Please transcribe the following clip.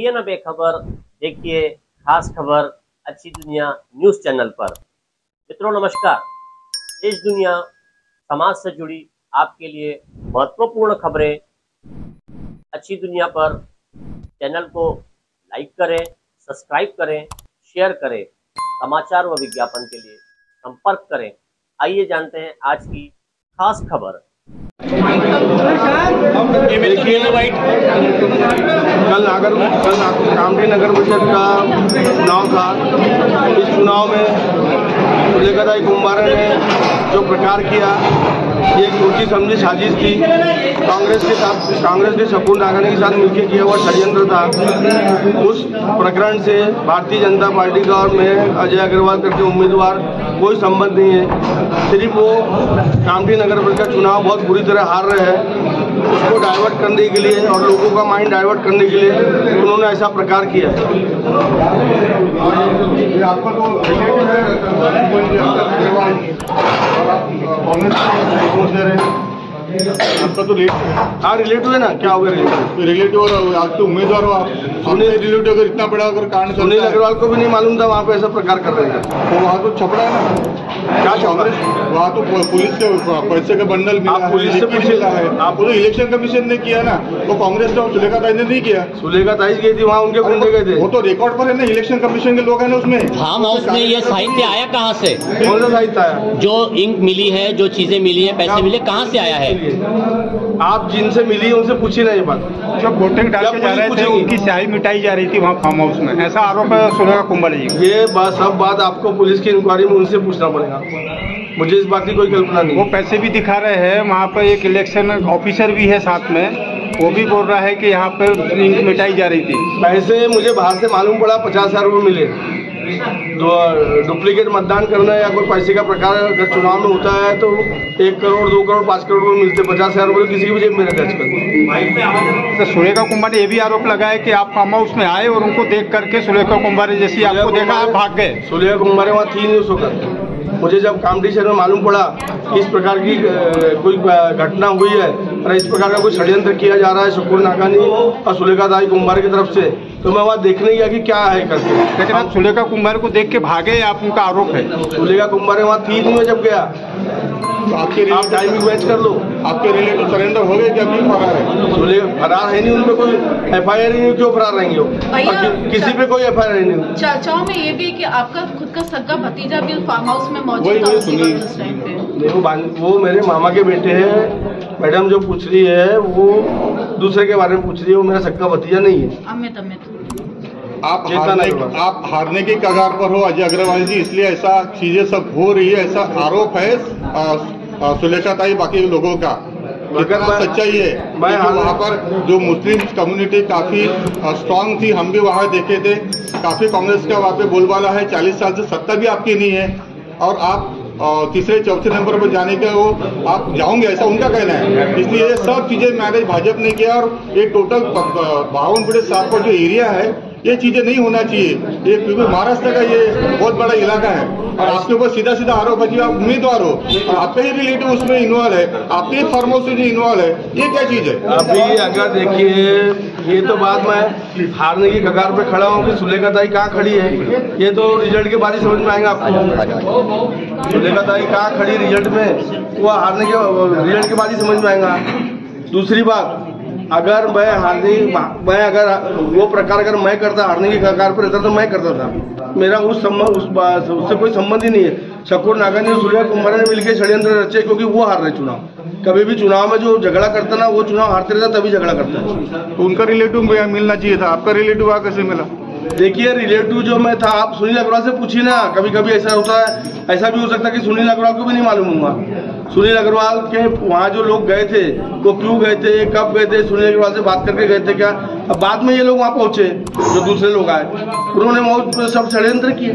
रहिए ना बेखबर, देखिए खास खबर अच्छी दुनिया न्यूज़ चैनल पर। मित्रों नमस्कार। देश दुनिया समाज से जुड़ी आपके लिए महत्वपूर्ण खबरें अच्छी दुनिया पर चैनल को लाइक करें, सब्सक्राइब करें, शेयर करें। समाचार व विज्ञापन के लिए संपर्क करें। आइए जानते हैं आज की खास खबर। कल कामठी नगर परिषद का चुनाव था। इस चुनाव में सुलेखा कुंभारे ने जो प्रकार किया, ये एक सोची समझी साजिश थी। कांग्रेस के शकुन नागानी के साथ मिलकर किया हुआ षड्यंत्र था। उस प्रकरण से भारतीय जनता पार्टी का और मैं अजय अग्रवाल करके उम्मीदवार कोई संबंध नहीं है। सिर्फ वो कामठी नगर परिषद का चुनाव बहुत बुरी तरह हार रहे हैं, उसको डाइवर्ट करने के लिए और लोगों का माइंड डाइवर्ट करने के लिए उन्होंने ऐसा प्रकार किया है। आपका तो रिलेटिव है ना, क्या होगा रिलेटिव और आप तो उम्मीदवार हो, आप रिलेटिव अगर इतना बड़ा अगर कारण सुनील अग्रवाल को भी नहीं मालूम था वहाँ पे ऐसा प्रकार कर रहे हैं। तो वहाँ तो छपड़ा है ना, क्या कांग्रेस वहाँ तो पुलिस के पैसे का बंडल मिला, पुलिस से मिला है। आपको तो इलेक्शन कमीशन ने किया ना, तो कांग्रेस का सुलेखा ताई ने नहीं किया। सुलेखा ताई गई थी वहाँ, उनके गुंडे गए थे। वो तो रिकॉर्ड पर है ना, इलेक्शन कमीशन के लोग हैं ना उसमें। फार्म हाउस में ये साहित्य आया कहाँ से? कौन सा साहित्य आया? जो इंक मिली है, जो चीजें मिली है, पैसे मिले, कहाँ से आया है? आप जिनसे मिली उनसे पूछिए ना ये बात। जब वोटिंग डाल के जा रहे थे उनकी स्याही मिटाई जा रही थी वहाँ फार्म हाउस में, ऐसा आरोप है सुलेखा कुंभारे जी। ये सब बात आपको पुलिस की इंक्वायरी में उनसे पूछना पड़ेगा, मुझे इस बात की कोई कल्पना नहीं। वो पैसे भी दिखा रहे हैं, वहाँ पर एक इलेक्शन ऑफिसर भी है साथ में, वो भी बोल रहा है कि यहाँ पर इंक मिटाई जा रही थी। पैसे मुझे बाहर से मालूम पड़ा 50,000 रुपये मिले। डुप्लीकेट मतदान करना या कोई पैसे का प्रकार अगर चुनाव में होता है तो 1 करोड़ 2 करोड़ 5 करोड़ रुपये मिलते। 50,000 रुपये किसी की भी जेब में रखा आजकल। सुलेखा कुंभारे ये भी आरोप लगाया कि आप फार्म हाउस में आए और उनको देख करके सुलेखा कुंभारे जैसी आपको देखा आप भाग गए। सुलेखा कुंभारे वहाँ थी नहीं उस वक्त। मुझे जब कामठी शहर में मालूम पड़ा इस प्रकार की कोई घटना हुई है और इस प्रकार का कोई षड्यंत्र किया जा रहा है शकुन नागानी और सुलेखा ताई कुंभारे की तरफ से, तो मैं वहाँ देखने गया कि क्या है करके। लेकिन आप सुलेखा कुंभारे को देख के भागे, आप उनका आरोप है। सुलेखा कुंभारे वहाँ थी नहीं, मैं जब गया। तो आप टाइमिंग मैच कर लो। आपके रिलेटिव सरेंडर हो गए कि अभी फरार है? फरार है नहीं, उनपे कोई FIR ही नहीं, क्यों फरार रहेंगे वो? किसी पे कोई FIR ही नहीं। चर्चाओं में ये भी कि आपका खुद का सगा भतीजा भी फार्म हाउस में मौजूद था उस टाइम पे। वो मेरे मामा के बेटे हैं। मैडम जो पूछ रही है वो दूसरे के बारे में पूछ रही है, वो मेरा सक्का भतीजा नहीं है। अमित आप हारने के कगार पर हो अजय अग्रवाल जी, इसलिए ऐसा चीजें सब हो रही है, ऐसा आरोप है सुलेखा ताई बाकी लोगों का। अगर सच्चाई है, मैं वहाँ पर जो मुस्लिम कम्युनिटी काफी स्ट्रांग थी, हम भी वहाँ देखे थे, काफी कांग्रेस का वहाँ पे बोलबाला है। 40 साल से सत्ता भी आपकी नहीं है और आप तीसरे चौथे नंबर पर जाने का वो आप जाओगे, ऐसा उनका कहना है। इसलिए ये सब चीजें मैनेज भाजपा ने किया और ये टोटल 52-7 का जो एरिया है, ये चीजें नहीं होना चाहिए। ये क्योंकि महाराष्ट्र का ये बहुत बड़ा इलाका है और आपके ऊपर सीधा सीधा आरोप है कि आप उम्मीदवार हो और आपका ही रिलेटिव उसमें इन्वॉल्व है, आपके ही फार्म हाउस से जो इन्वॉल्व है, ये क्या चीज है? अभी अगर देखिए, ये तो बात मैं हारने की कगार पे खड़ा हूँ कि सुलेखा ताई कहाँ खड़ी है, ये तो रिजल्ट के बाद ही समझ में आएगा आपको। सुलेखा ताई कहाँ खड़ी रिजल्ट में, वो हारने के रिजल्ट के बाद ही समझ में आएगा। दूसरी बात, अगर मैं अगर वो प्रकार अगर मैं करता, हारने की कगार पर रहता तो मैं करता था। मेरा उससे कोई संबंध ही नहीं है। शकुन नागानी और सुलेखा कुंभारे ने मिलकर षड्यंत्र रचे, क्योंकि वो हार रहे चुनाव। कभी भी चुनाव में जो झगड़ा करता ना, वो चुनाव हारते रहता, तभी झगड़ा करता है। तो उनका रिलेटिव मिलना चाहिए था, आपका रिलेटिव वहाँ कैसे मिला? देखिए, रिलेटिव जो मैं था, आप सुनील अग्रवाल से पूछिए ना। कभी कभी ऐसा होता है, ऐसा भी हो सकता है कि सुनील अग्रवाल को भी नहीं मालूम होगा। सुनील अग्रवाल के वहाँ जो लोग गए थे वो क्यों गए थे, कब गए थे, सुनील अग्रवाल से बात करके गए थे क्या? अब बाद में ये लोग वहाँ पहुंचे, जो दूसरे लोग आए, उन्होंने सब षड्यंत्र किए।